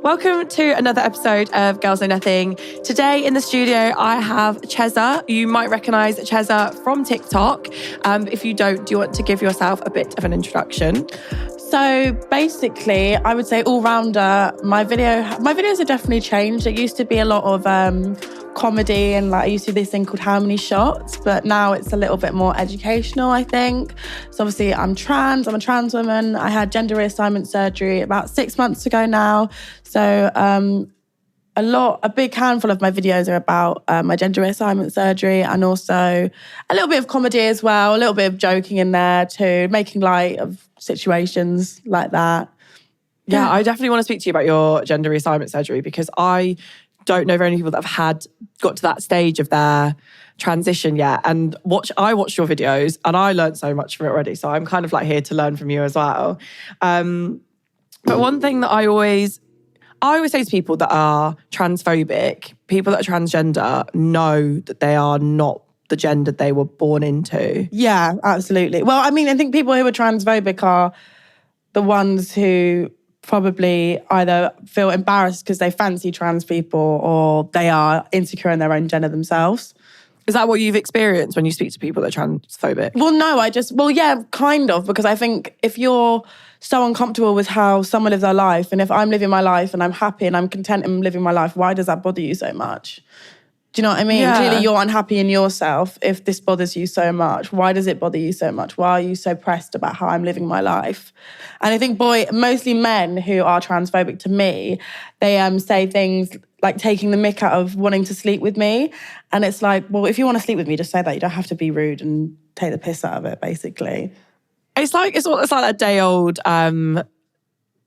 Welcome to another episode of Girls Know Nothing. Today in the studio, I have Cheza. You might recognise Cheza from TikTok. If you don't, do you want to give yourself a bit of an introduction? So basically, I would say all-rounder. My videos have definitely changed. It used to be a lot of comedy and I used to do this thing called How Many Shots, but now it's a little bit more educational, I think. So obviously I'm a trans woman. I had gender reassignment surgery about 6 months ago now. So a big handful of my videos are about my gender reassignment surgery, and also a little bit of comedy as well, a little bit of joking in there too, making light of situations like that. Yeah, I definitely want to speak to you about your gender reassignment surgery because I don't know very many people that have got to that stage of their transition yet. And I watched your videos and I learned so much from it already. So I'm kind of like here to learn from you as well. But one thing that I always say to people that are transphobic, people that are transgender know that they are not the gender they were born into. Yeah, absolutely. Well, I mean, I think people who are transphobic are the ones who probably either feel embarrassed because they fancy trans people or they are insecure in their own gender themselves. Is that what you've experienced when you speak to people that are transphobic? Well, no, yeah, kind of, because I think if you're so uncomfortable with how someone lives their life, and if I'm living my life and I'm happy and I'm content in living my life, why does that bother you so much? Do you know what I mean? Yeah. Clearly you're unhappy in yourself if this bothers you so much. Why does it bother you so much? Why are you so pressed about how I'm living my life? And I think, mostly men who are transphobic to me, they say things like taking the mick out of wanting to sleep with me. And it's like, well, if you want to sleep with me, just say that. You don't have to be rude and take the piss out of it, basically. It's like that day-old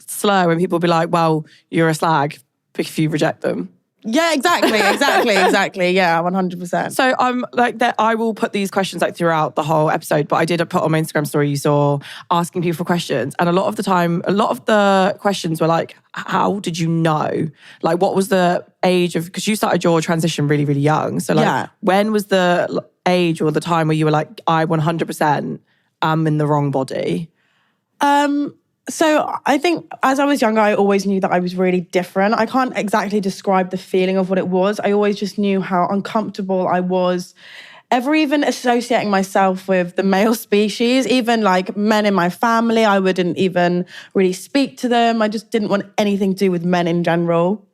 slur when people be like, well, you're a slag if you reject them. Yeah, exactly. Yeah, 100%. So I'm like that. I will put these questions like throughout the whole episode, but I did put on my Instagram story, you saw, asking people for questions. And a lot of the questions were like, how did you know? Like, what was the age of, because you started your transition really, really young. So like, When was the age or the time where you were like, I 100% am in the wrong body? So I think as I was younger, I always knew that I was really different. I can't exactly describe the feeling of what it was. I always just knew how uncomfortable I was ever even associating myself with the male species, even like men in my family. I wouldn't even really speak to them. I just didn't want anything to do with men in general.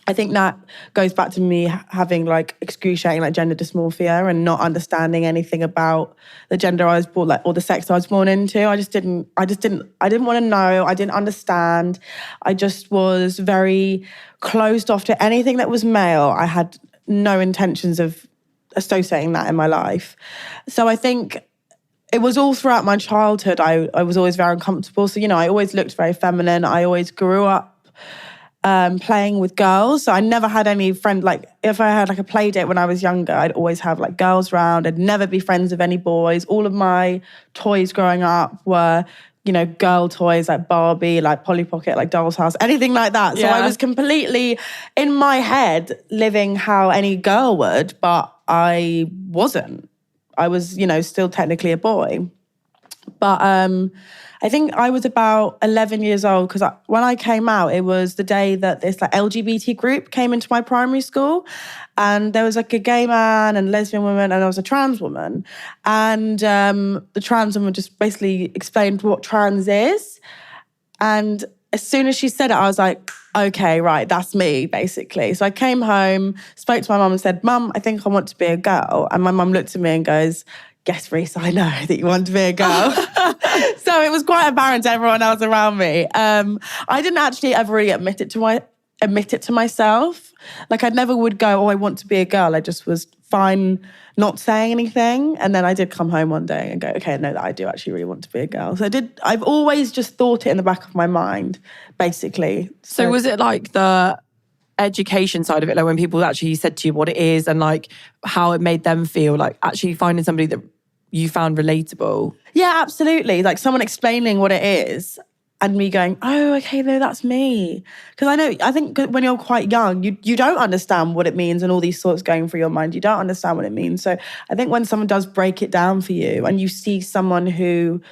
I think that goes back to me having like excruciating like gender dysmorphia and not understanding anything about the gender I was born, like, or the sex I was born into. I didn't want to know. I didn't understand. I just was very closed off to anything that was male. I had no intentions of associating that in my life. So I think it was all throughout my childhood. I was always very uncomfortable. So, I always looked very feminine. I always grew up playing with girls. So I never had any friend, like if I had like a play date when I was younger, I'd always have like girls around. I'd never be friends with any boys. All of my toys growing up were, girl toys like Barbie, like Polly Pocket, like Doll's House, anything like that. So I was completely in my head living how any girl would, but I wasn't. I was, still technically a boy. But I think I was about 11 years old because when I came out, it was the day that this like LGBT group came into my primary school, and there was like a gay man and lesbian woman, and there was a trans woman, and the trans woman just basically explained what trans is, and as soon as she said it, I was like, okay, right, that's me, basically. So I came home, spoke to my mum and said, Mum, I think I want to be a girl. And my mum looked at me and goes, yes, Reese, I know that you want to be a girl. So it was quite apparent to everyone else around me. I didn't actually ever really admit it to myself. Like I never would go, oh, I want to be a girl. I just was fine not saying anything. And then I did come home one day and go, okay, no, that I do actually really want to be a girl. So I've always just thought it in the back of my mind, basically. So was it like the education side of it, like when people actually said to you what it is and like how it made them feel, like actually finding somebody that you found relatable? Yeah, absolutely. Like someone explaining what it is and me going, oh, okay, no, that's me. Because I think when you're quite young, you don't understand what it means and all these thoughts going through your mind. You don't understand what it means. So I think when someone does break it down for you and you see someone who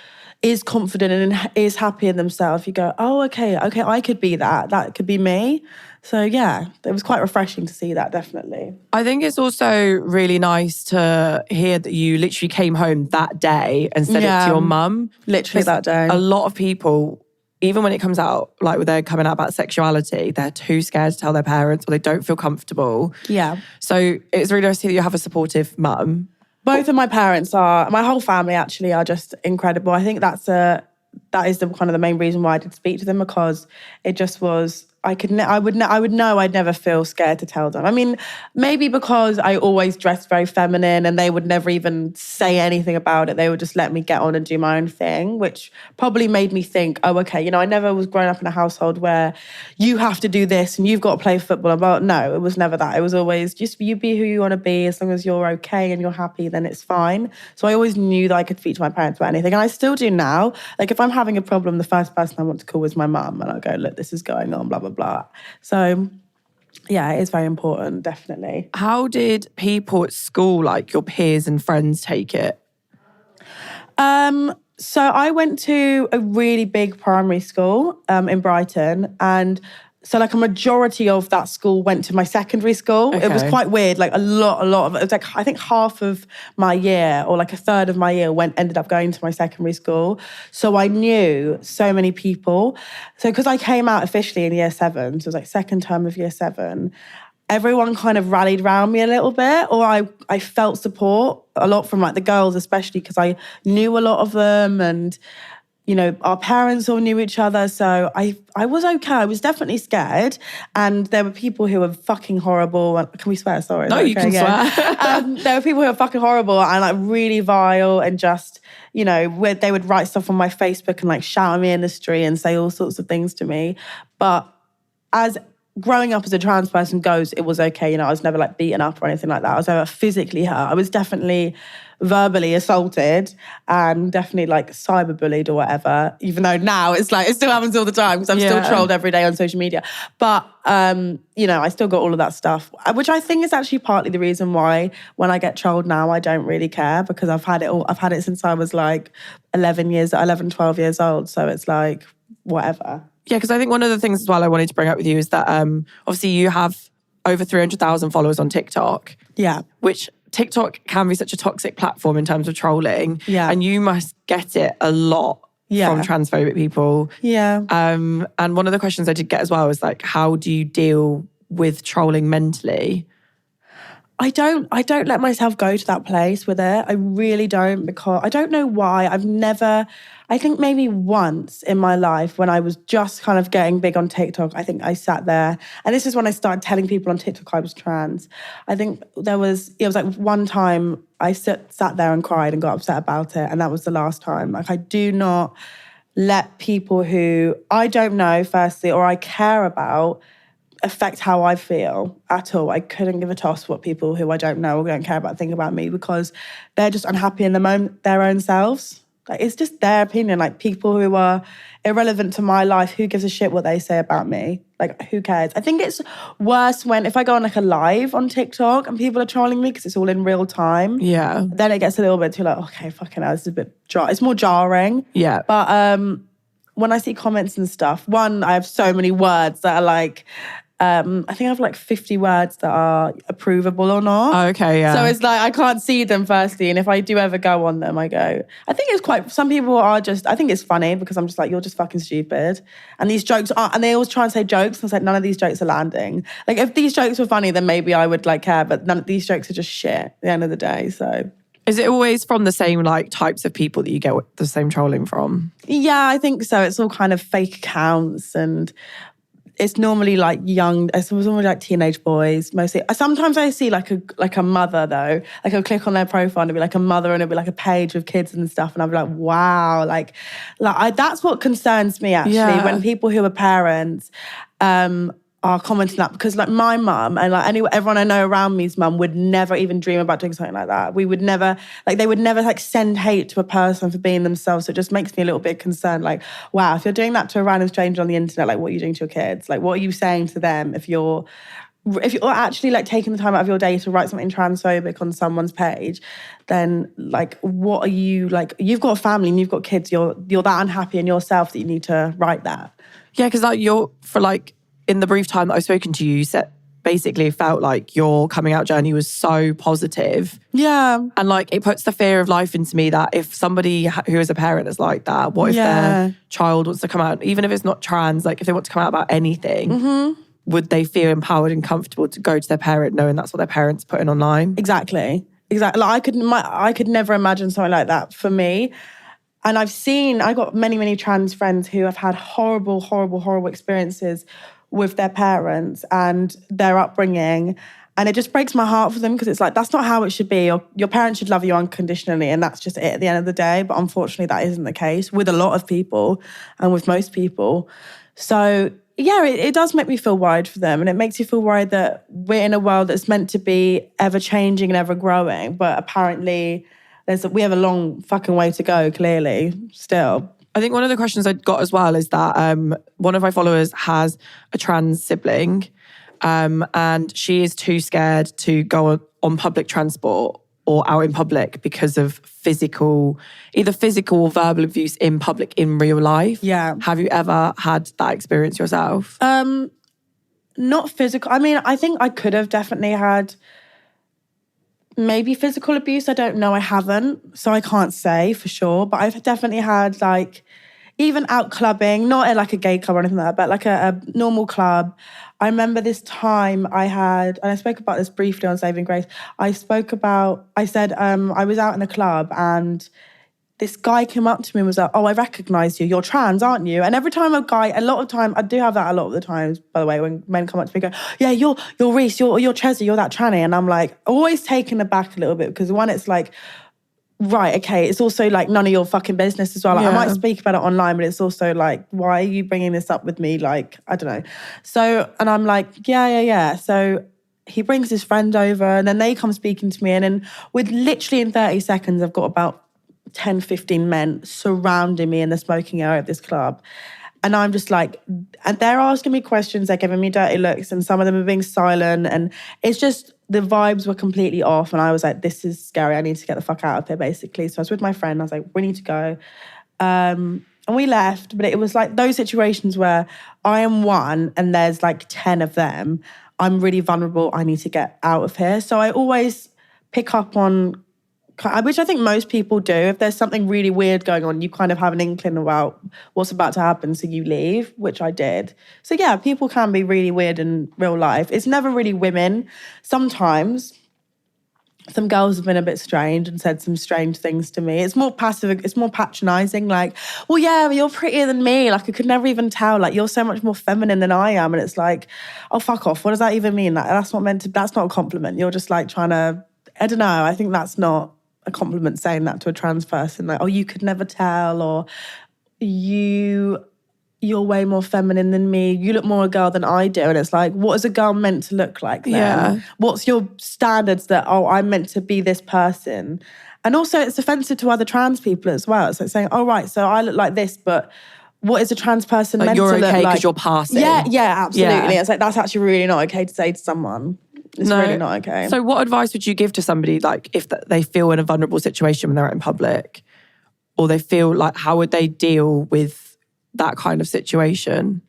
is confident and is happy in themselves, you go, oh, okay, I could be that. That could be me. So yeah, it was quite refreshing to see that, definitely. I think it's also really nice to hear that you literally came home that day and said it to your mum. Literally that day. A lot of people, even when it comes out, like when they're coming out about sexuality, they're too scared to tell their parents or they don't feel comfortable. Yeah. So it's really nice to hear that you have a supportive mum. Both of my parents my whole family actually are just incredible. I think that is the kind of the main reason why I did speak to them, because it just was, I would know I'd never feel scared to tell them. I mean, maybe because I always dressed very feminine and they would never even say anything about it. They would just let me get on and do my own thing, which probably made me think, oh, okay, I never was growing up in a household where you have to do this and you've got to play football. But no, it was never that. It was always just you be who you want to be. As long as you're okay and you're happy, then it's fine. So I always knew that I could speak to my parents about anything. And I still do now. Like if I'm having a problem, the first person I want to call is my mum. And I'll go, look, this is going on, blah, blah, blah. So yeah, it is very important, definitely. How did people at school, like your peers and friends, take it? So I went to a really big primary school in Brighton, and so like a majority of that school went to my secondary school. Okay. It was quite weird. Like a lot of it was like, I think half of my year or like a third of my year ended up going to my secondary school. So I knew so many people. So because I came out officially in year 7, so it was like second term of year 7, everyone kind of rallied around me a little bit, or I felt support a lot from like the girls, especially because I knew a lot of them, and our parents all knew each other. So I was okay. I was definitely scared. And there were people who were fucking horrible. Can we swear? Sorry. No, you can swear. There were people who were fucking horrible and like really vile, and just, they would write stuff on my Facebook and like shout at me in the street and say all sorts of things to me. But as growing up as a trans person goes, it was okay. I was never like beaten up or anything like that. I was never physically hurt. I was definitely verbally assaulted and definitely like cyberbullied or whatever, even though now it's like, it still happens all the time because I'm still trolled every day on social media. But, I still got all of that stuff, which I think is actually partly the reason why when I get trolled now, I don't really care, because I've had it since I was like 11, 12 years old. So it's like, whatever. Yeah, because I think one of the things as well I wanted to bring up with you is that obviously you have over 300,000 followers on TikTok. Yeah. Which TikTok can be such a toxic platform in terms of trolling. Yeah. And you must get it a lot from transphobic people. Yeah. And one of the questions I did get as well was like, how do you deal with trolling mentally? I don't let myself go to that place with it. I really don't, because I don't know why. I think maybe once in my life when I was just kind of getting big on TikTok, I think I sat there, and this is when I started telling people on TikTok I was trans. I think it was like one time I sat there and cried and got upset about it, and that was the last time. Like, I do not let people who I don't know, firstly, or I care about, affect how I feel at all. I couldn't give a toss what people who I don't know or don't care about think about me, because they're just unhappy in the moment, their own selves. Like, it's just their opinion. Like, people who are irrelevant to my life, who gives a shit what they say about me? Like, who cares? I think it's worse if I go on like a live on TikTok and people are trolling me because it's all in real time. Yeah. Then it gets a little bit too like, okay, fucking hell, this is a bit it's more jarring. Yeah. But when I see comments and stuff, I have so many words that are like, I think I have like 50 words that are approvable or not. Oh, okay, yeah. So it's like, I can't see them firstly. And if I do ever go on them, I go, I think it's quite, some people are just, I think it's funny because I'm just like, you're just fucking stupid. And these jokes are, and they always try and say jokes. And it's like, none of these jokes are landing. Like, if these jokes were funny, then maybe I would like care. But none of these jokes are just shit at the end of the day. So. Is it always from the same like types of people that you get the same trolling from? Yeah, I think so. It's all kind of fake accounts, and it's normally like it's normally like teenage boys mostly. Sometimes I see like a mother though. Like, I'll click on their profile and it'll be like a mother and it'll be like a page with kids and stuff, and I'll be like, wow, that's what concerns me actually, when people who are parents are commenting that, because like my mum and like everyone I know around me's mum would never even dream about doing something like that. We would never, like, they would never like send hate to a person for being themselves. So it just makes me a little bit concerned. Like, wow, if you're doing that to a random stranger on the internet, like, what are you doing to your kids? Like, what are you saying to them if you're if you're actually like taking the time out of your day to write something transphobic on someone's page, then like what are you like? You've got a family and you've got kids. You're that unhappy in yourself that you need to write that. Yeah, because like in the brief time that I've spoken to you, you said basically felt like your coming out journey was so positive. Yeah. And like it puts the fear of life into me that if somebody who is a parent is like that, what if their child wants to come out, even if it's not trans, like if they want to come out about anything, would they feel empowered and comfortable to go to their parent knowing that's what their parents putting online? Exactly. Like I could never imagine something like that for me. And I got many, many trans friends who have had horrible, horrible, horrible experiences with their parents and their upbringing. And it just breaks my heart for them because it's like, that's not how it should be. Your parents should love you unconditionally and that's just it at the end of the day. But unfortunately, that isn't the case with a lot of people and with most people. So yeah, it does make me feel worried for them. And it makes you feel worried that we're in a world that's meant to be ever changing and ever growing. But apparently we have a long fucking way to go, clearly, still. I think one of the questions I got as well is that one of my followers has a trans sibling and she is too scared to go on public transport or out in public because of either physical or verbal abuse in public in real life. Yeah. Have you ever had that experience yourself? Not physical. I mean, I think I could have definitely had maybe physical abuse. I don't know. I haven't. So I can't say for sure. But I've definitely had like, even out clubbing, not at like a gay club or anything like that, but like a normal club. I remember this time I spoke about this briefly on Saving Grace. I said I was out in a club and this guy came up to me and was like, oh, I recognise you. You're trans, aren't you? And every time a lot of time, I do have that a lot of the times, by the way, when men come up to me and go, yeah, you're Reese, you're Cheza, you're that tranny. And I'm like, always taken aback a little bit because one, it's like, right, okay, it's also like none of your fucking business as well. Like, I might speak about it online, but it's also like, why are you bringing this up with me? Like, I don't know. So, and I'm like, yeah. So he brings his friend over and then they come speaking to me. And then with literally in 30 seconds, I've got about 10, 15 men surrounding me in the smoking area of this club. And I'm just like, and they're asking me questions, they're giving me dirty looks, and some of them are being silent. And it's just, the vibes were completely off. And I was like, this is scary. I need to get the fuck out of here, basically. So I was with my friend. I was like, we need to go. And we left. But it was like those situations where I am one and there's like 10 of them. I'm really vulnerable. I need to get out of here. So I always pick up on, which I think most people do. If there's something really weird going on, you kind of have an inkling about what's about to happen, so you leave, which I did. So yeah, people can be really weird in real life. It's never really women. Sometimes some girls have been a bit strange and said some strange things to me. It's more passive, it's more patronising, like, well, yeah, but you're prettier than me. Like, I could never even tell. Like, you're so much more feminine than I am. And it's like, oh, fuck off. What does that even mean? Like, that's not a compliment. You're just like trying to, I don't know. I think that's not a compliment saying that to a trans person, like, oh, you could never tell, or you're way more feminine than me, you look more a girl than I do. And it's like, what is a girl meant to look like then? Yeah. What's your standards that, oh, I'm meant to be this person? And also it's offensive to other trans people as well. It's like saying, oh, right, so I look like this, but what is a trans person meant to look like? You're okay because you're passing. Yeah, absolutely. Yeah. It's like, that's actually really not okay to say to someone. It's really not okay. So what advice would you give to somebody, like, if they feel in a vulnerable situation when they're out in public, or they feel like, how would they deal with that kind of situation?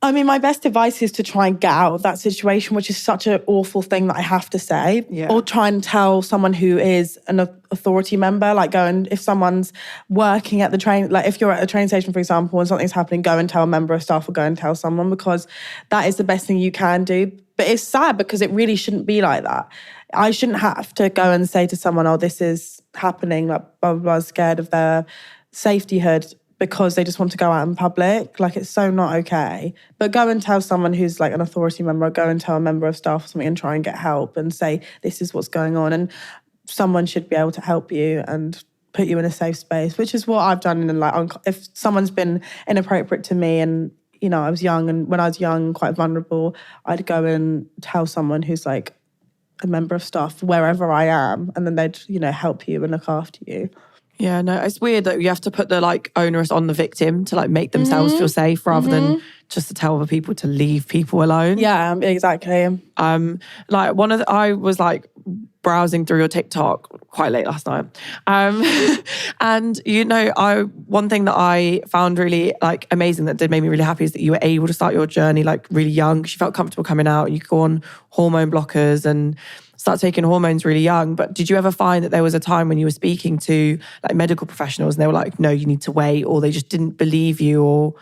I mean, my best advice is to try and get out of that situation, which is such an awful thing that I have to say. Yeah. Or try and tell someone who is an authority member, like go and, if someone's working at the train, like if you're at a train station, for example, and something's happening, go and tell a member of staff or go and tell someone, because that is the best thing you can do. But it's sad because it really shouldn't be like that. I shouldn't have to go and say to someone, oh, this is happening, like blah, blah, blah, scared of their safety hood because they just want to go out in public. Like, it's so not okay. But go and tell someone who's like an authority member, or go and tell a member of staff or something and try and get help and say, this is what's going on. And someone should be able to help you and put you in a safe space, which is what I've done. And like, if someone's been inappropriate to me and, you know, I was young, and when I was young, quite vulnerable, I'd go and tell someone who's like a member of staff wherever I am, and then they'd, you know, help you and look after you. Yeah, no, it's weird that you have to put the like onus on the victim to like make themselves feel safe rather than just to tell other people to leave people alone. Yeah, exactly. I was like browsing through your TikTok quite late last night. And one thing that I found really like amazing that did make me really happy is that you were able to start your journey like really young because you felt comfortable coming out. You could go on hormone blockers and start taking hormones really young. But did you ever find that there was a time when you were speaking to like medical professionals and they were like, no, you need to wait, or they just didn't believe you or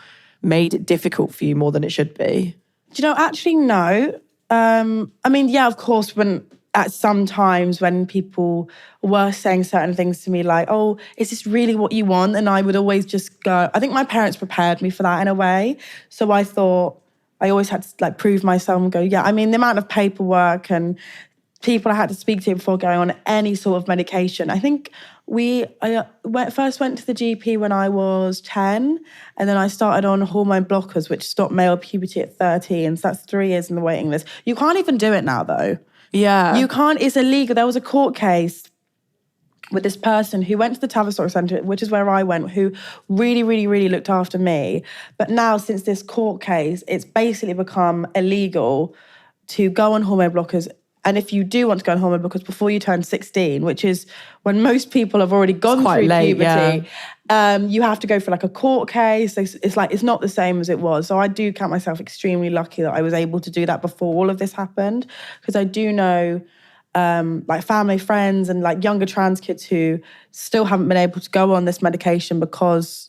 made it difficult for you more than it should be? Do you know, actually, no. I mean, yeah, of course, at some times when people were saying certain things to me like, oh, is this really what you want? And I would always just go, I think my parents prepared me for that in a way. So I thought I always had to like prove myself and go, yeah, I mean, the amount of paperwork and people I had to speak to before going on any sort of medication. I think I first went to the GP when I was 10, and then I started on hormone blockers, which stopped male puberty at 13. So that's 3 years in the waiting list. You can't even do it now, though. Yeah. You can't, it's illegal. There was a court case with this person who went to the Tavistock Centre, which is where I went, who really, really, really looked after me. But now, since this court case, it's basically become illegal to go on hormone blockers. And if you do want to go on hormone blockers before you turn 16, which is when most people have already gone through puberty, you have to go for like a court case. It's not the same as it was. So I do count myself extremely lucky that I was able to do that before all of this happened, because I do know like family, friends, and like younger trans kids who still haven't been able to go on this medication because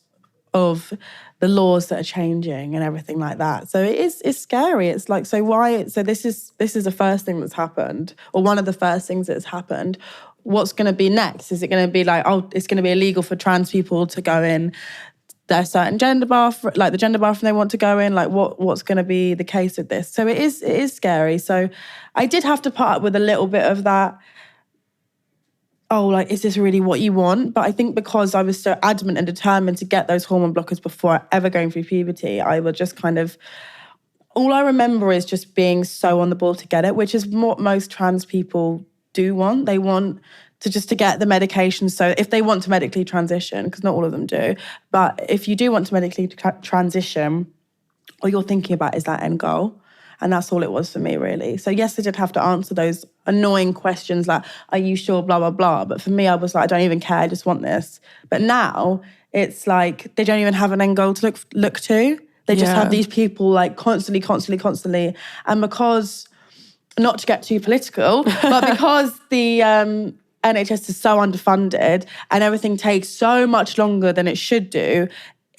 of the laws that are changing and everything like that. So it's scary. It's like, so this is the first thing that's happened, or one of the first things that's happened. What's going to be next? Is it going to be like, oh, it's going to be illegal for trans people to go in their certain gender bathroom, like the gender bathroom they want to go in? Like what's going to be the case with this? So it is scary. So I did have to put up with a little bit of that. Oh, like, is this really what you want? But I think because I was so adamant and determined to get those hormone blockers before ever going through puberty, I would just kind of, all I remember is just being so on the ball to get it, which is what most trans people do want. They want to get the medication. So if they want to medically transition, because not all of them do, but if you do want to medically transition, all you're thinking about is that end goal. And that's all it was for me, really. So yes, I did have to answer those annoying questions like, are you sure, blah, blah, blah. But for me, I was like, I don't even care, I just want this. But now it's like they don't even have an end goal to look to. They just have these people like constantly. And because, not to get too political, but because the NHS is so underfunded and everything takes so much longer than it should do,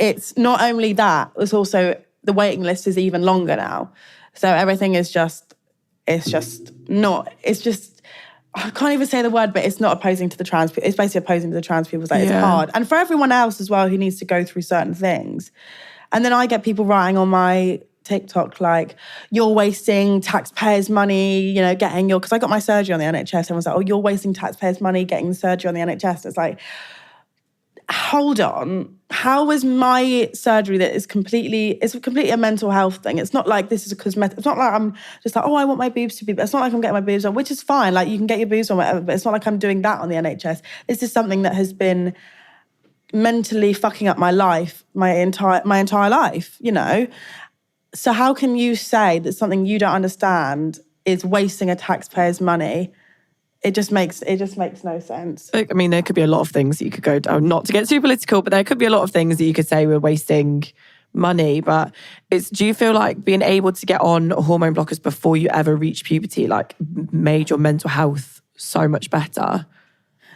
it's not only that, it's also the waiting list is even longer now. So everything is just, I can't even say the word, but it's not opposing to the trans people. It's basically opposing to the trans people. It's hard. And for everyone else as well who needs to go through certain things. And then I get people writing on my TikTok like, you're wasting taxpayers' money, getting because I got my surgery on the NHS. Everyone's like, oh, you're wasting taxpayers' money getting the surgery on the NHS. It's like, hold on, how is my surgery that is completely a mental health thing? It's not like this is a cosmetic, it's not like I'm just like, oh, I want my boobs to be, it's not like I'm getting my boobs on, which is fine, like you can get your boobs on, whatever, but it's not like I'm doing that on the NHS. This is something that has been mentally fucking up my life, my entire life, So how can you say that something you don't understand is wasting a taxpayer's money? It just makes no sense. I mean, there could be a lot of things that you could go down, not to get too political, but there could be a lot of things that you could say we're wasting money. But do you feel like being able to get on hormone blockers before you ever reach puberty, like made your mental health so much better?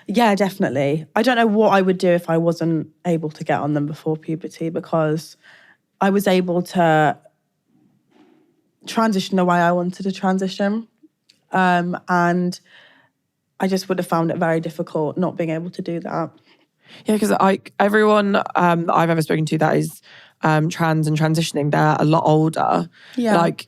Yeah, definitely. I don't know what I would do if I wasn't able to get on them before puberty, because I was able to transition the way I wanted to transition. And I just would have found it very difficult not being able to do that. Yeah, because everyone I've ever spoken to that is trans and transitioning, they're a lot older. Yeah. Like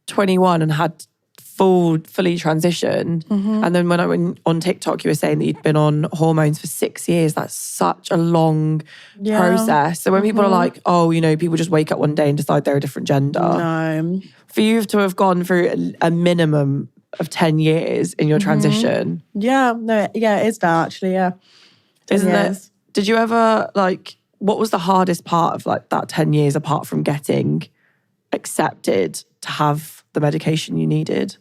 21 and had fully transitioned. Mm-hmm. And then when I went on TikTok, you were saying that you'd been on hormones for 6 years. That's such a long process. So when people are like, oh, people just wake up one day and decide they're a different gender. No. For you to have gone through a minimum of 10 years in your transition. Yeah, no, yeah, it is now actually, yeah. Isn't it? Did you ever what was the hardest part of that 10 years apart from getting accepted to have the medication you needed?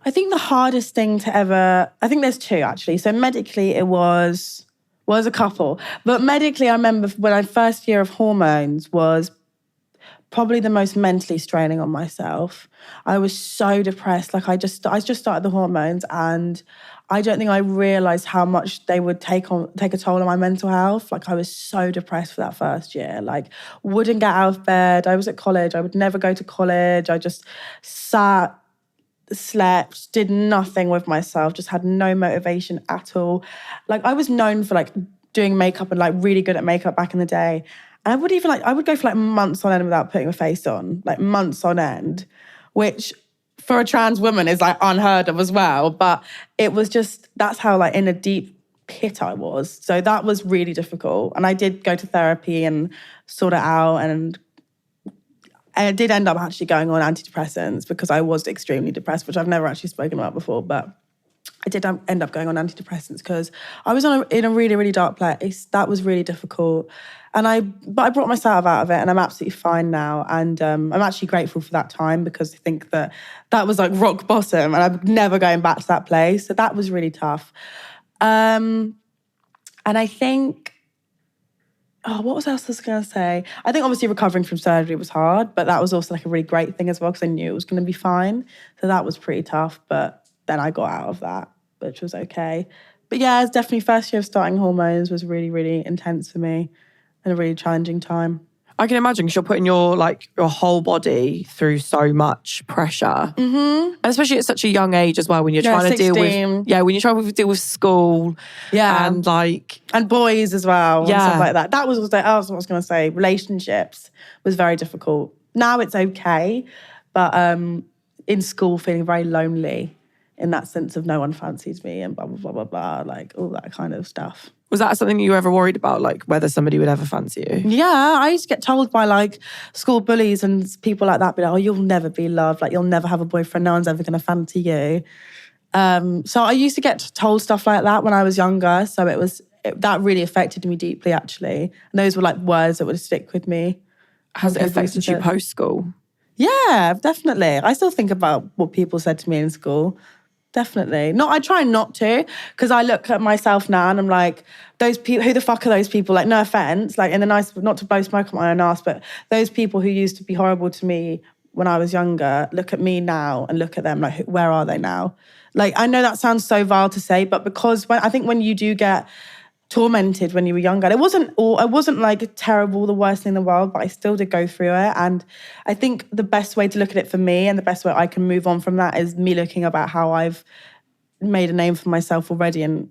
I think the hardest thing to ever, I think there's two actually. So medically it was a couple. But medically I remember when my first year of hormones was probably the most mentally straining on myself. I was so depressed. Like I just started the hormones and I don't think I realised how much they would take a toll on my mental health. Like I was so depressed for that first year. Like wouldn't get out of bed. I was at college. I would never go to college. I just sat, slept, did nothing with myself, just had no motivation at all. Like I was known for like doing makeup and like really good at makeup back in the day. And I would go for like months on end without putting a face on, like months on end, which for a trans woman is like unheard of as well. But it was just, that's how like in a deep pit I was. So that was really difficult. And I did go to therapy and sort it out. And I did end up actually going on antidepressants because I was extremely depressed, which I've never actually spoken about before. But I did end up going on antidepressants because I was in a really, really dark place. That was really difficult. But I brought myself out of it and I'm absolutely fine now. And I'm actually grateful for that time because I think that was like rock bottom and I'm never going back to that place. So that was really tough. And I think, what else was I going to say? I think obviously recovering from surgery was hard, but that was also like a really great thing as well because I knew it was going to be fine. So that was pretty tough, but then I got out of that, which was okay. But yeah, it's definitely first year of starting hormones was really, really intense for me and a really challenging time. I can imagine because you're putting your whole body through so much pressure, and especially at such a young age as well. When you're trying to deal with, when you're trying to deal with school, and boys as well, and yeah, stuff like that. That was what I was going to say. Relationships was very difficult. Now it's okay, but in school feeling very lonely in that sense of no one fancies me and blah blah blah blah blah, like all that kind of stuff. Was that something you were ever worried about, like whether somebody would ever fancy you? Yeah, I used to get told by like school bullies and people like that, be like, oh, you'll never be loved, like you'll never have a boyfriend, no one's ever going to fancy you. So I used to get told stuff like that when I was younger, so that really affected me deeply actually. And those were like words that would stick with me. Has it affected you post-school? Yeah, definitely. I still think about what people said to me in school. Definitely. I try not to, because I look at myself now and I'm like, those people, who the fuck are those people? Like, no offense, like in the nice, not to blow smoke up my own ass, but those people who used to be horrible to me when I was younger, look at me now and look at them like, where are they now? Like, I know that sounds so vile to say, but because I think when you do get tormented when you were younger, it wasn't like terrible, the worst thing in the world, but I still did go through it. And I think the best way to look at it for me and the best way I can move on from that is me looking about how I've made a name for myself already and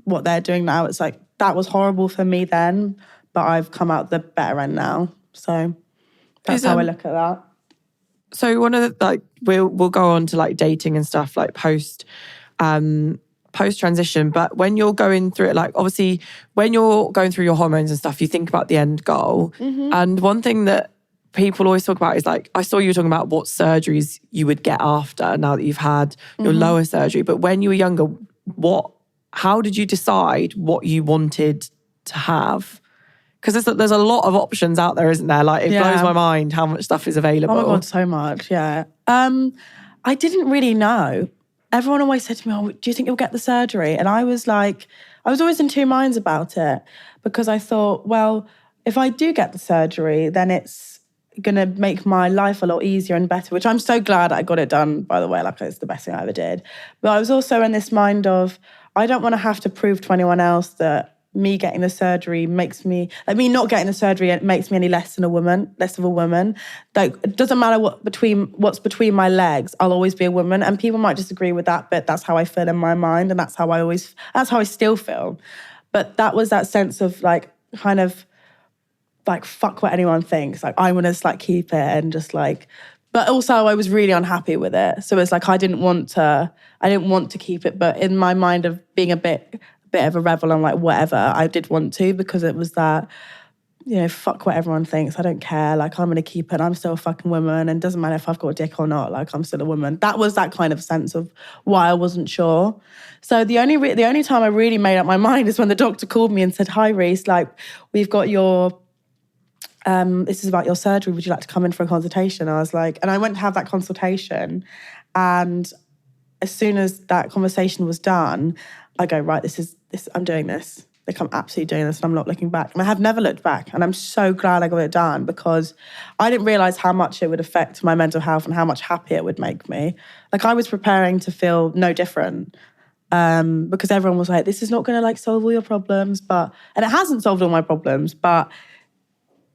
what they're doing now. It's like, that was horrible for me then, but I've come out the better end now. So that's how I look at that. So one of the, we'll go on to dating and stuff post-transition, but when you're going through it, obviously when you're going through your hormones and stuff, you think about the end goal. Mm-hmm. And one thing that people always talk about is I saw you talking about what surgeries you would get after now that you've had your lower surgery. But when you were younger, how did you decide what you wanted to have? Because there's a lot of options out there, isn't there? It blows my mind how much stuff is available. Oh my God, so much, yeah. I didn't really know. Everyone always said to me, oh, do you think you'll get the surgery? And I was like, I was always in two minds about it because I thought, well, if I do get the surgery, then it's going to make my life a lot easier and better, which I'm so glad I got it done, by the way. It's the best thing I ever did. But I was also in this mind of, I don't want to have to prove to anyone else that me getting the surgery makes me, me not getting the surgery, it makes me any less of a woman. It doesn't matter what's between my legs, I'll always be a woman. And people might disagree with that, but that's how I feel in my mind. And that's how I still feel. But that was that sense of fuck what anyone thinks. I want to keep it and just but also I was really unhappy with it. So it's I didn't want to keep it, but in my mind of being a bit of a rebel and whatever, I did want to, because it was that, fuck what everyone thinks. I don't care. I'm going to keep it. I'm still a fucking woman. And it doesn't matter if I've got a dick or not. I'm still a woman. That was that kind of sense of why I wasn't sure. So the only time I really made up my mind is when the doctor called me and said, hi, Reese, we've got your this is about your surgery. Would you like to come in for a consultation? I was like, and I went to have that consultation. And as soon as that conversation was done, I go, right, this, I'm doing this. Like, I'm absolutely doing this and I'm not looking back. And I have never looked back. And I'm so glad I got it done because I didn't realise how much it would affect my mental health and how much happier it would make me. Like, I was preparing to feel no different because everyone was like, this is not going to like solve all your problems. And it hasn't solved all my problems, but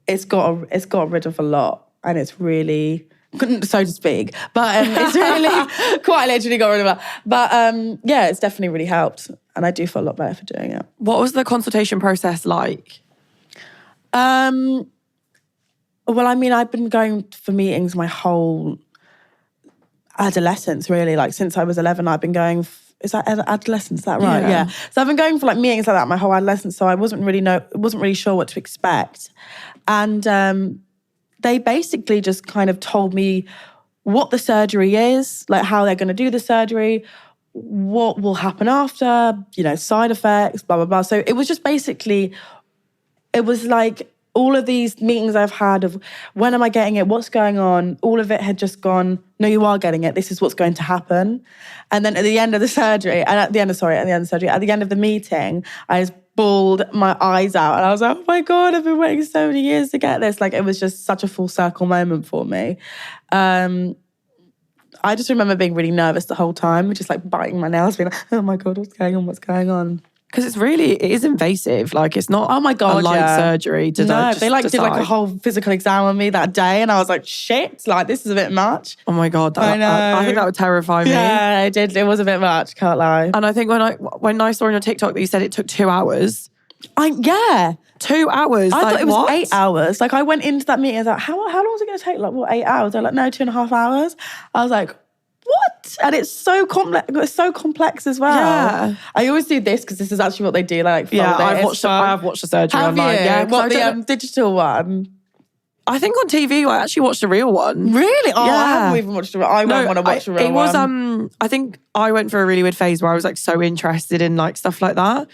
it's got rid of a lot, and it's really, so to speak, but it's really quite literally got rid of it. But yeah, it's definitely really helped, and I do feel a lot better for doing it. What was the consultation process like? Well, I mean, I've been going for meetings my whole adolescence, really. Like, since I was 11, I've been going. Is that adolescence? Is that right? Yeah. So I've been going for like meetings like that my whole adolescence. So I wasn't really sure what to expect, and they basically just kind of told me what the surgery is, like how they're going to do the surgery, what will happen after, side effects, blah blah blah. So it was just basically, it was like all of these meetings I've had of when am I getting it, what's going on, all of it had just gone, no, you are getting it, this is what's going to happen. And then at the end of the meeting, I just bawled my eyes out and I was like, oh my God, I've been waiting so many years to get this. Like, it was just such a full circle moment for me. I just remember being really nervous the whole time, just like biting my nails, being like, oh my God, what's going on? Because it is invasive. Like, it's not oh my God, a light surgery. They did like a whole physical exam on me that day and I was like, shit, like this is a bit much. Oh my God. I know. I think that would terrify me. Yeah, it did. It was a bit much, can't lie. And I think when I saw on your TikTok that you said it took 2 hours. 2 hours. I thought it was what? 8 hours. Like, I went into that meeting, I was like, how long is it going to take? Like, what, 8 hours? They're like, no, 2.5 hours. I was like, what? And it's so complex as well. Yeah. I always do this because this is actually what they do. Like, I have watched the surgery online. You? Yeah, what, the digital one? I think on TV I actually watched the real one. Really? Oh, yeah. I haven't even watched the real one. I won't want to watch the real one. It was, I think I went through a really weird phase where I was like so interested in like stuff like that.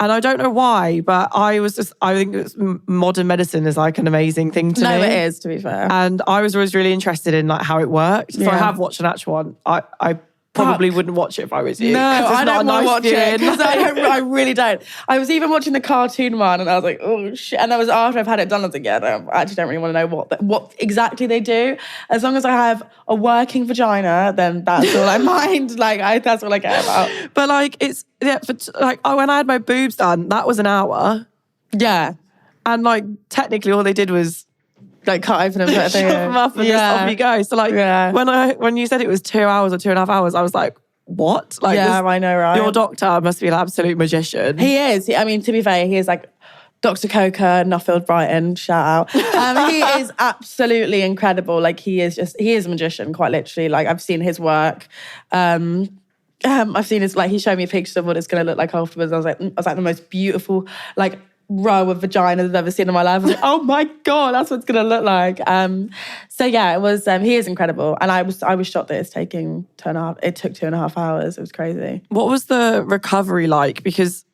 And I don't know why, but I think modern medicine is like an amazing thing to me. No, it is, to be fair. And I was always really interested in like how it worked. So I have watched an actual one. I probably wouldn't watch it if I was you. No, I don't want to watch it because I really don't. I was even watching the cartoon one and I was like, oh shit. And that was after I've had it done. I was like, I actually don't really want to know what exactly they do. As long as I have a working vagina, then that's all I mind. Like, that's all I care about. But like, when I had my boobs done, that was an hour. Yeah. And like, technically all they did was like cut open and put shove them up and just off you go. So like when you said it was 2 hours or 2.5 hours, I was like, what? Like, I know, right? Your doctor must be an absolute magician. He is. I mean, to be fair, he is like Dr. Coker, Nuffield Brighton, shout out. He is absolutely incredible. Like, he is a magician, quite literally. Like, I've seen his work. I've seen his, like, he showed me pictures of what it's going to look like afterwards. I was like the most beautiful, like, row of vaginas I've ever seen in my life. I was like, oh my God, that's what it's going to look like. So yeah, it was, he is incredible. And I was shocked that it took 2.5 hours. It was crazy. What was the recovery like? Because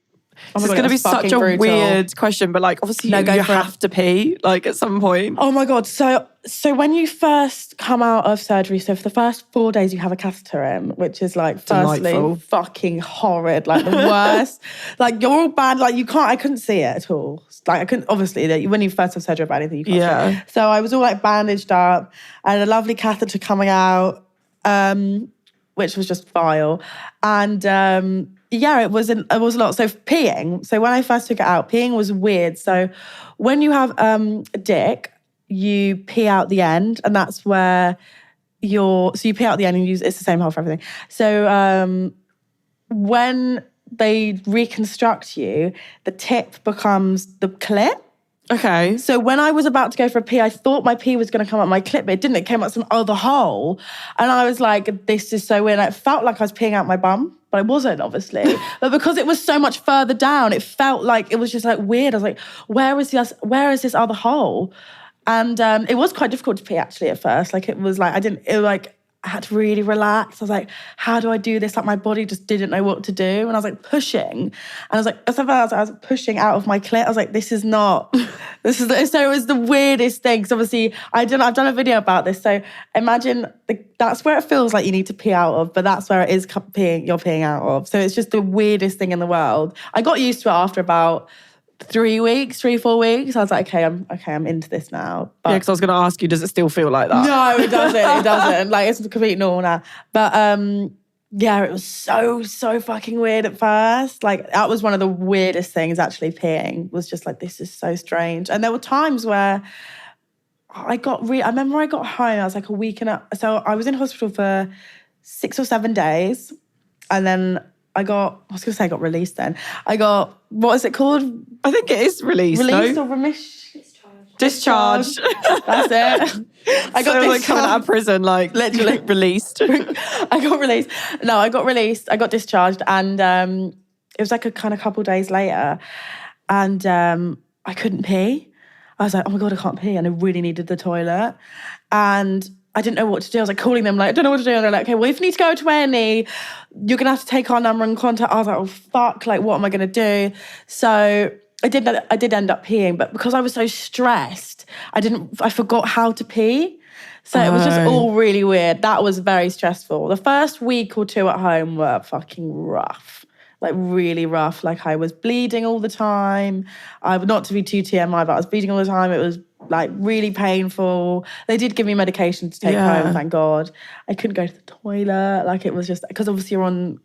it's going to be such a weird question, but like, obviously you have to pee like at some point. Oh my God. So when you first come out of surgery, so for the first 4 days you have a catheter in, which is like, firstly, delightful. Fucking horrid, like the worst. Like, you're all bad, like I couldn't see it at all. Like, I couldn't, obviously, when you first have surgery about anything, you can't see it. So I was all like bandaged up. I had a lovely catheter coming out, which was just vile. And it was a lot. So peeing, so when I first took it out, peeing was weird. So when you have a dick, you pee out the end, and that's where you pee out the end and it's the same hole for everything. So when they reconstruct you, the tip becomes the clit. Okay. So when I was about to go for a pee, I thought my pee was going to come up my clit, but it didn't. It came out some other hole. And I was like, this is so weird. And it felt like I was peeing out my bum, but I wasn't, obviously. But because it was so much further down, it felt like, it was just like weird. I was like, where is this other hole? And it was quite difficult to pee actually at first. Like, it was like, I had to really relax. I was like, how do I do this? Like my body just didn't know what to do. And I was like pushing. And I was like, I was pushing out of my clit. I was like, this is not, so it was the weirdest thing. Because obviously I've done a video about this. So imagine that's where it feels like you need to pee out of, but that's where it is you're peeing out of. So it's just the weirdest thing in the world. I got used to it after about 4 weeks. I was like, okay, I'm into this now. But, yeah, because I was going to ask you, does it still feel like that? No, it doesn't. Like, it's complete normal now. But yeah, it was so fucking weird at first. Like, that was one of the weirdest things, actually, peeing. Was just like, this is so strange. And there were times where I remember I got home, I was like a week so I was in hospital for 6 or 7 days. And then I got released then. What is it called? I think it is released. Released or remission? Discharged. That's it. I got like coming out of prison, like literally released. I got released. No, I got released. I got discharged, and it was like a kind of couple days later, and I couldn't pee. I was like, oh my God, I can't pee, and I really needed the toilet, and I didn't know what to do. I was like calling them, like, I don't know what to do. And they're like, okay, well, if you need to go to A&E, you're going to have to take our number and contact. I was like, oh, fuck, like, what am I going to do? So I did end up peeing, but because I was so stressed, I forgot how to pee. So it was just all really weird. That was very stressful. The first week or two at home were fucking rough. Like really rough. Like I was bleeding all the time. Not to be too TMI, but I was bleeding all the time. It was like really painful. They did give me medication to take home, thank God. I couldn't go to the toilet. Like it was just, because obviously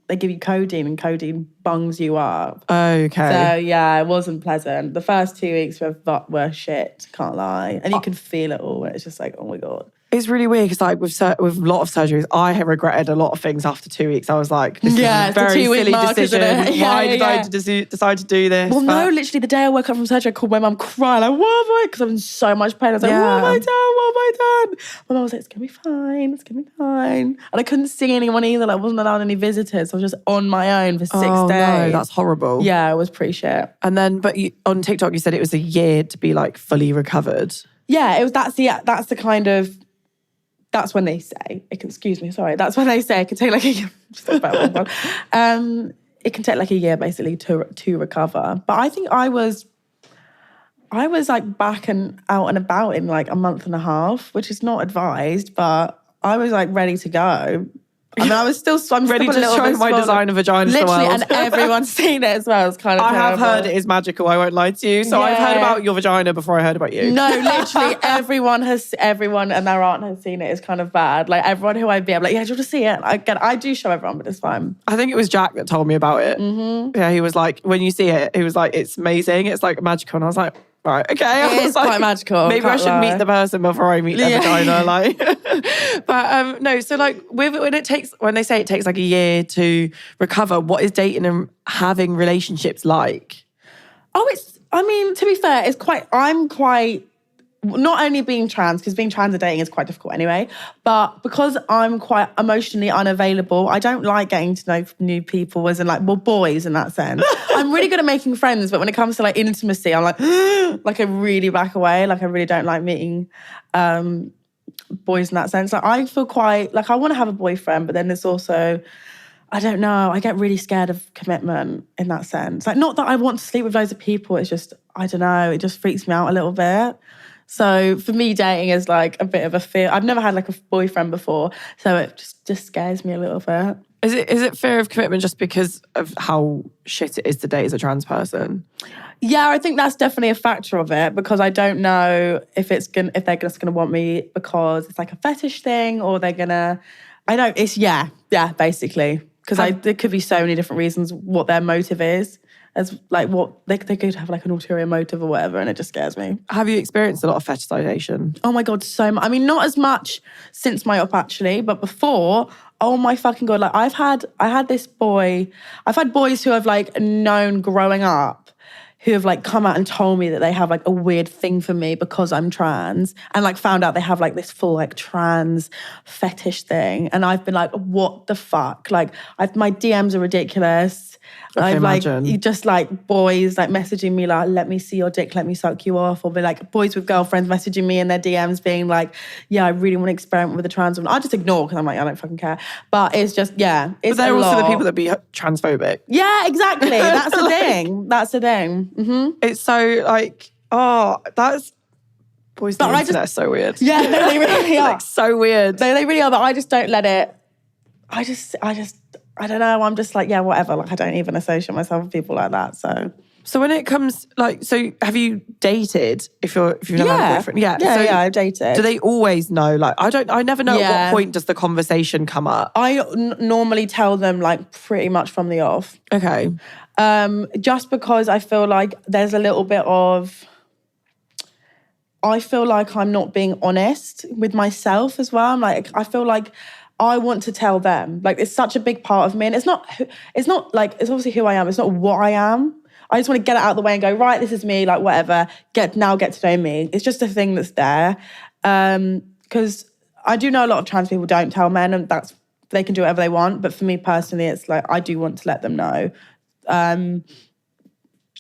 they give you codeine and codeine bungs you up. Okay. So yeah, it wasn't pleasant. The first 2 weeks were shit, can't lie. And you can feel it all. It's just like, oh my God. It's really weird because like with a lot of surgeries, I have regretted a lot of things after 2 weeks. I was like, this is a very silly decision. Why did I decide to do this? Well, no, literally the day I woke up from surgery, I called my mum crying. Like, what have I? Because I'm in so much pain. I was like, what have I done? What have I done? My mum was like, it's going to be fine. It's going to be fine. And I couldn't see anyone either. Like, I wasn't allowed any visitors. I was just on my own for 6 days. No, that's horrible. Yeah, it was pretty shit. And then, but on TikTok, you said it was a year to be like fully recovered. Yeah, it was. That's the kind of. That's when they say, that's when they say it can take like a year. It can take like a year basically to recover. But I think I was like back and out and about in like a month and a half, which is not advised, but I was like ready to go. I mean, I'm ready to show my designer vagina to the world. Literally, and everyone's seen it as well. It's kind of I have heard it is magical, I won't lie to you. So I've heard about your vagina before I heard about you. No, literally everyone and their aunt has seen it. It's kind of bad. Like everyone who I'm like, yeah, do you want to see it? I do show everyone, but it's fine. I think it was Jack that told me about it. Mm-hmm. Yeah, he was like, when you see it, he was like, it's amazing. It's like magical. And I was like, right, okay. It is quite magical. Maybe I should meet the person before I meet their vagina. Like, but no. So like, when they say it takes like a year to recover, what is dating and having relationships like? Oh, to be fair, I'm quite. Not only being trans, because being trans and dating is quite difficult anyway, but because I'm quite emotionally unavailable, I don't like getting to know new people as in like, well, boys in that sense. I'm really good at making friends, but when it comes to like intimacy, I'm like, like I really back away. Like I really don't like meeting boys in that sense. Like I feel quite, like I want to have a boyfriend, but then there's also, I don't know, I get really scared of commitment in that sense. Like not that I want to sleep with loads of people, it's just, I don't know, it just freaks me out a little bit. So for me, dating is like a bit of a fear. I've never had like a boyfriend before, so it just scares me a little bit. Is it fear of commitment just because of how shit it is to date as a trans person? Yeah, I think that's definitely a factor of it, because I don't know if they're just gonna want me because it's like a fetish thing, or they're gonna. Basically, because there could be so many different reasons what their motive is. As like what they could have like an ulterior motive or whatever, and it just scares me. Have you experienced a lot of fetishization? Oh my God, so much. I mean, not as much since my op actually, but before, oh my fucking God. Like I've had boys who I've like known growing up who have like come out and told me that they have like a weird thing for me because I'm trans, and like found out they have like this full like trans fetish thing. And I've been like, what the fuck? Like my DMs are ridiculous. I've like just like boys like messaging me like, let me see your dick, let me suck you off, or be like boys with girlfriends messaging me in their DMs being like, yeah, I really want to experiment with a trans woman. I just ignore because I'm like, I don't fucking care. But it's just, yeah, it's but they're also the people that be transphobic. Yeah, exactly. That's the thing. That's the thing. Mm-hmm. It's so like, that's boys. The internet is so weird. Yeah, no, they really are. Like so weird. They really are. But I just don't let it. I don't know. I'm just like, yeah, whatever. Like, I don't even associate myself with people like that. So when it comes, like, so have you dated? If you've never had a boyfriend, yeah, I've dated. Do they always know? Like, I never know at what point does the conversation come up. I normally tell them like pretty much from the off. Okay. Just because I feel like there's a little bit of. I feel like I'm not being honest with myself as well. I'm like, I feel like I want to tell them. Like, it's such a big part of me. And it's not like, it's obviously who I am. It's not what I am. I just want to get it out of the way and go, right, this is me, like whatever. Get to know me. It's just a thing that's there. Because I do know a lot of trans people don't tell men, and they can do whatever they want. But for me personally, it's like, I do want to let them know.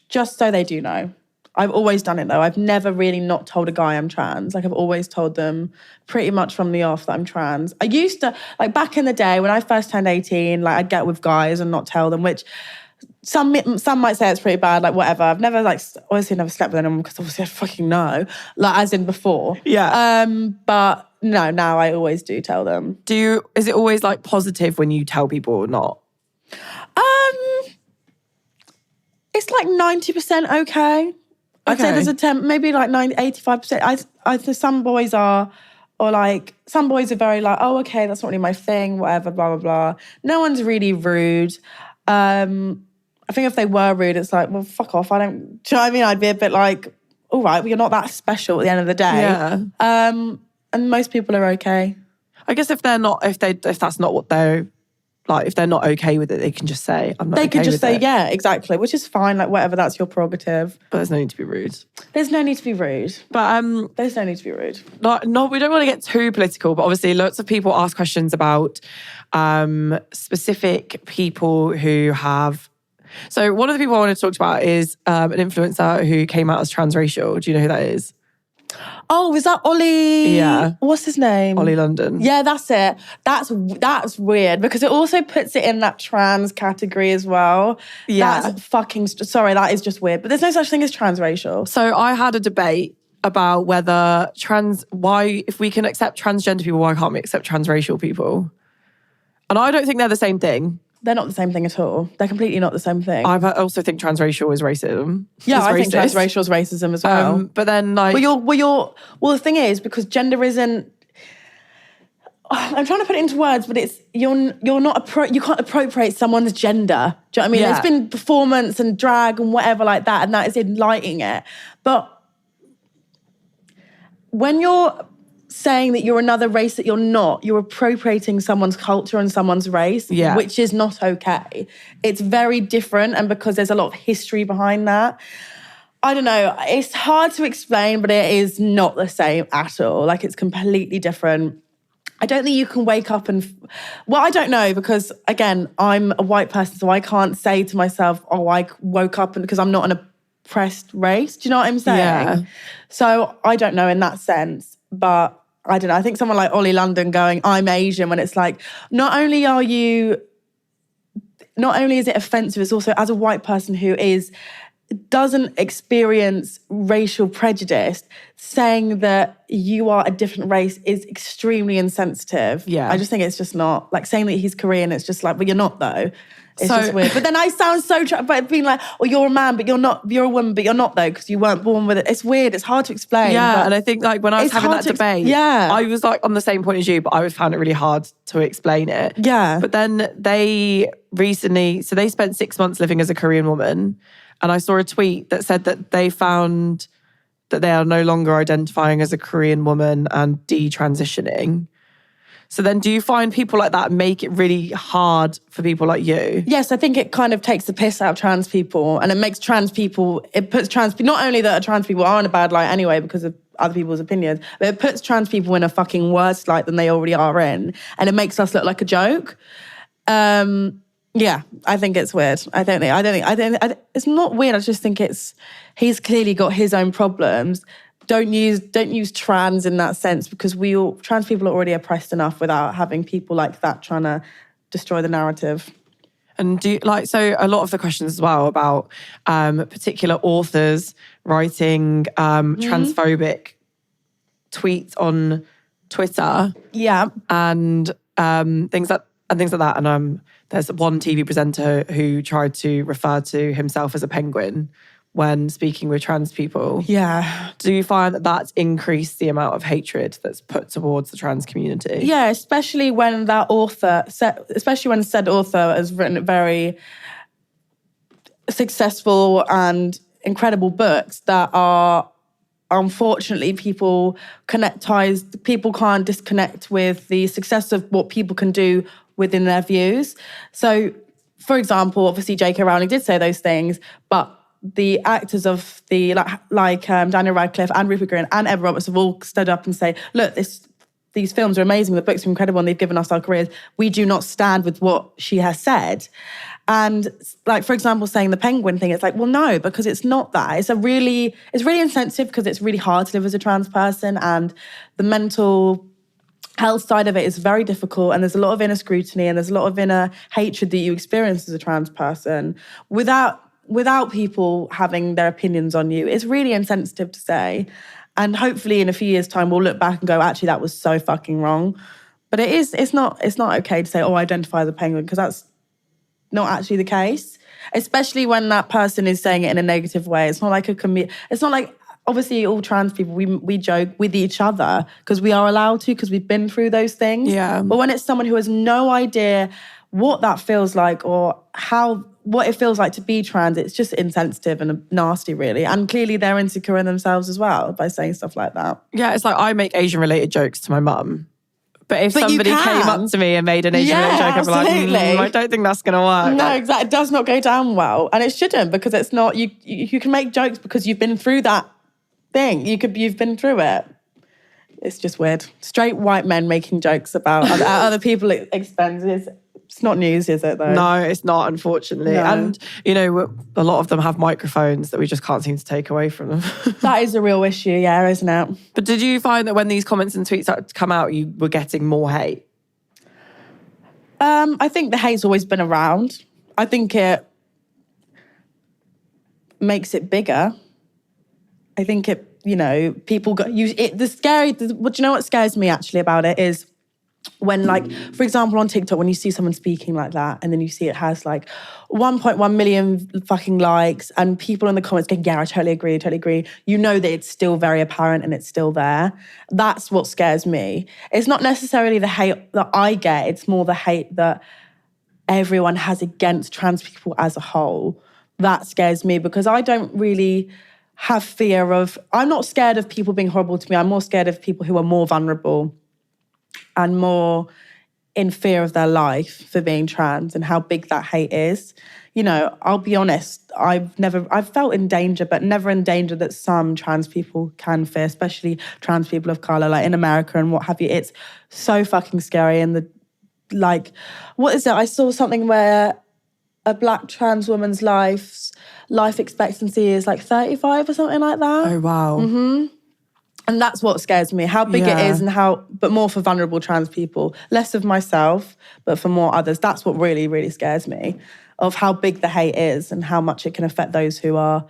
Just so they do know. I've always done it though. I've never really not told a guy I'm trans. Like, I've always told them pretty much from the off that I'm trans. I used to, like back in the day when I first turned 18, like I'd get with guys and not tell them, which some might say it's pretty bad, like whatever. I've never obviously never slept with anyone because obviously I fucking know, like as in before. Yeah. But no, now I always do tell them. Is it always like positive when you tell people or not? It's like 90% okay. I'd say there's maybe like 85%. I think some boys are very like, oh, okay, that's not really my thing, whatever, blah, blah, blah. No one's really rude. I think if they were rude, it's like, well, fuck off. Do you know what I mean? I'd be a bit like, all right, well, you're not that special at the end of the day. Yeah. And most people are okay. I guess if that's not what they're like, if they're not okay with it, they can just say, I'm not okay with it. They can just say, yeah, exactly, which is fine, like whatever, that's your prerogative. But there's no need to be rude. There's no need to be rude. But there's no need to be rude. No, we don't want to get too political, but obviously lots of people ask questions about specific people who have... So one of the people I wanted to talk about is an influencer who came out as transracial. Do you know who that is? Oh, is that Ollie? Yeah. What's his name? Ollie London. Yeah, that's it. That's weird because it also puts it in that trans category as well. Yeah. That is just weird. But there's no such thing as transracial. So I had a debate about whether if we can accept transgender people, why can't we accept transracial people? And I don't think they're the same thing. They're not the same thing at all. They're completely not the same thing. I also think transracial is racism. Yeah, I think transracial is racism as well. But then like... Well, the thing is, because gender isn't... I'm trying to put it into words, but it's you're not you can't appropriate someone's gender. Do you know what I mean? Yeah. There's been performance and drag and whatever like that, and that is enlightening it. But when you're saying that you're another race that you're appropriating someone's culture and someone's race, which is not okay. It's very different, and because there's a lot of history behind that, I don't know, it's hard to explain, but it is not the same at all. Like, it's completely different. I don't think you can wake up I don't know, because again, I'm a white person, so I can't say to myself, oh, I woke up because I'm not an oppressed race. Do you know what I'm saying? Yeah. So I don't know in that sense, but I don't know. I think someone like Ollie London going, I'm Asian, when it's like, not only is it offensive, it's also as a white person who doesn't experience racial prejudice, saying that you are a different race is extremely insensitive. Yeah. I just think it's just not, like saying that he's Korean, it's just like, well, you're not though. It's just weird. But then I sound so, but being like, oh, you're a man, but you're not, you're a woman, but you're not though, because you weren't born with it. It's weird. It's hard to explain. Yeah, and I think like when I was having that debate, I was like on the same point as you, but I found it really hard to explain it. Yeah. But then they spent 6 months living as a Korean woman, and I saw a tweet that said that they found that they are no longer identifying as a Korean woman and detransitioning. So then do you find people like that make it really hard for people like you? Yes, I think it kind of takes the piss out of trans people, and it makes trans people, it puts trans, not only that trans people are in a bad light anyway because of other people's opinions, but it puts trans people in a fucking worse light than they already are in. And it makes us look like a joke. Yeah, I think it's weird. I don't think, it's not weird. I just think he's clearly got his own problems. Don't use trans in that sense, because trans people are already oppressed enough without having people like that trying to destroy the narrative. And so a lot of the questions as well about particular authors writing transphobic tweets on Twitter. Yeah. And things like that. And there's one TV presenter who tried to refer to himself as a penguin when speaking with trans people. Yeah. Do you find that that's increased the amount of hatred that's put towards the trans community? Yeah, especially when said author has written very successful and incredible books that are, unfortunately, people can't disconnect with the success of what people can do within their views. So, for example, obviously J.K. Rowling did say those things, but the actors of Daniel Radcliffe and Rupert Grint and Emma Roberts have all stood up and say, look, these films are amazing, the books are incredible, and they've given us our careers. We do not stand with what she has said. And for example, saying the penguin thing, it's like, well, no, because it's not that. It's really insensitive, because it's really hard to live as a trans person, and the mental health side of it is very difficult, and there's a lot of inner scrutiny and there's a lot of inner hatred that you experience as a trans person without people having their opinions on you. It's really insensitive to say. And hopefully in a few years' time, we'll look back and go, actually, that was so fucking wrong. But it's not okay to say, oh, identify as a penguin, because that's not actually the case. Especially when that person is saying it in a negative way. It's not like it's not like, obviously all trans people, we joke with each other because we are allowed to, because we've been through those things. Yeah. But when it's someone who has no idea what that feels like or what it feels like to be trans, it's just insensitive and nasty, really. And clearly they're insecure in themselves as well by saying stuff like that. Yeah, it's like I make Asian-related jokes to my mum. But if somebody came up to me and made an Asian-related joke, I'd be like, I don't think that's going to work. No, exactly. It does not go down well. And it shouldn't, because it's not, you can make jokes because you've been through that thing. You've been through it. It's just weird. Straight white men making jokes about other people's expenses. It's not news, is it, though? No, it's not, unfortunately. No. And, a lot of them have microphones that we just can't seem to take away from them. That is a real issue, yeah, isn't it? But did you find that when these comments and tweets started to come out, you were getting more hate? I think the hate's always been around. I think it makes it bigger. I think people got you. Do you know what scares me actually about it is when, for example, on TikTok, when you see someone speaking like that, and then you see it has 1.1 million fucking likes, and people in the comments going, yeah, I totally agree. You know that it's still very apparent and it's still there. That's what scares me. It's not necessarily the hate that I get, it's more the hate that everyone has against trans people as a whole. That scares me, because I don't really have fear of... I'm not scared of people being horrible to me. I'm more scared of people who are more vulnerable and more in fear of their life for being trans and how big that hate is. I'll be honest, I've felt in danger, but never in danger that some trans people can fear, especially trans people of colour, in America and what have you. It's so fucking scary. And what is it? I saw something where a black trans woman's life expectancy is 35 or something like that. Oh, wow. Mm-hmm. And that's what scares me, how big it is, but more for vulnerable trans people. Less of myself, but for more others. That's what really, really scares me, of how big the hate is and how much it can affect those who are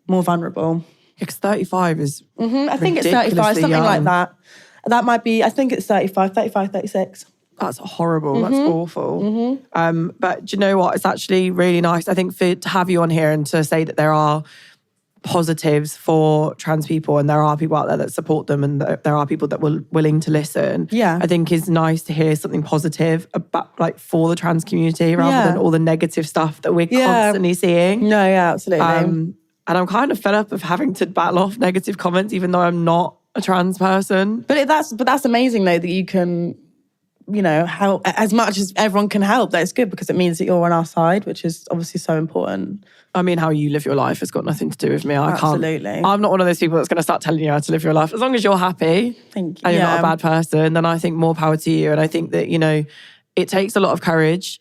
more vulnerable. Because 35 is I think it's 35, something young. Like that. That might be, I think it's 35, 36. That's horrible. That's awful. But do you know what? It's actually really nice, I think, to have you on here and to say that there are positives for trans people and there are people out there that support them and there are people that were willing to listen. Yeah. I think it's nice to hear something positive about for the trans community rather than all the negative stuff that we're constantly seeing. No, yeah, absolutely. And I'm kind of fed up of having to battle off negative comments even though I'm not a trans person. But that's amazing though that you can help as much as everyone can help. That is good because it means that you're on our side, which is obviously so important. I mean, how you live your life has got nothing to do with me. Absolutely. I'm not one of those people that's going to start telling you how to live your life. As long as you're happy Thank you. and you're not a bad person, then I think more power to you. And I think that, it takes a lot of courage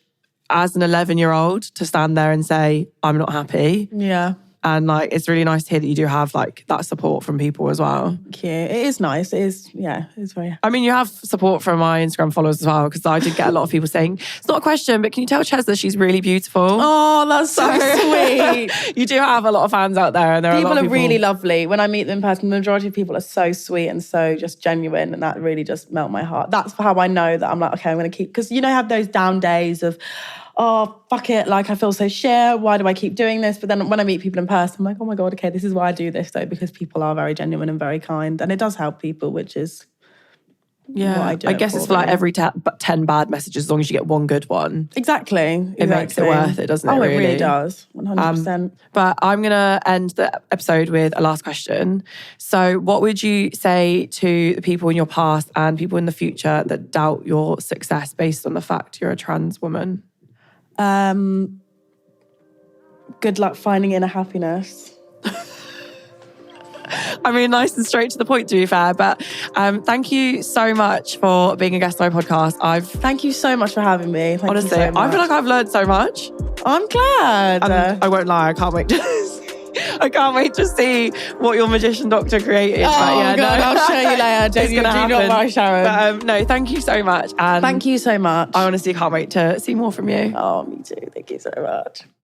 as an 11-year-old to stand there and say, I'm not happy. Yeah. And it's really nice to hear that you do have that support from people as well. Thank you. It is nice. It is, it's very... I mean, you have support from my Instagram followers as well, because I did get a lot of people saying, it's not a question, but can you tell Cheza she's really beautiful? Oh, that's so sweet. You do have a lot of fans out there. And there people are a lot of people are really lovely. When I meet them in person, the majority of people are so sweet and so just genuine, and that really just melt my heart. That's how I know that I'm like, okay, I'm going to keep... Because, I have those down days of... oh, fuck it, I feel so shit, why do I keep doing this? But then when I meet people in person, I'm like, oh my God, okay, this is why I do this though, because people are very genuine and very kind. And it does help people, which is what I do. I guess it's for every 10 bad messages, as long as you get one good one. Exactly. It makes it worth it, doesn't it? Oh, really? It really does, 100%. But I'm going to end the episode with a last question. So what would you say to the people in your past and people in the future that doubt your success based on the fact you're a trans woman? Good luck finding inner happiness. I mean, nice and straight to the point, to be fair. But thank you so much for being a guest on my podcast. Thank you so much for having me. Honestly, so I feel like I've learned so much. I'm glad. And I won't lie, I can't wait to see what your magician doctor created. Oh, God, I'll show you later. It's going to happen. Not worry, Sharon. But no, thank you so much. And thank you so much. I honestly can't wait to see more from you. Oh, me too. Thank you so much.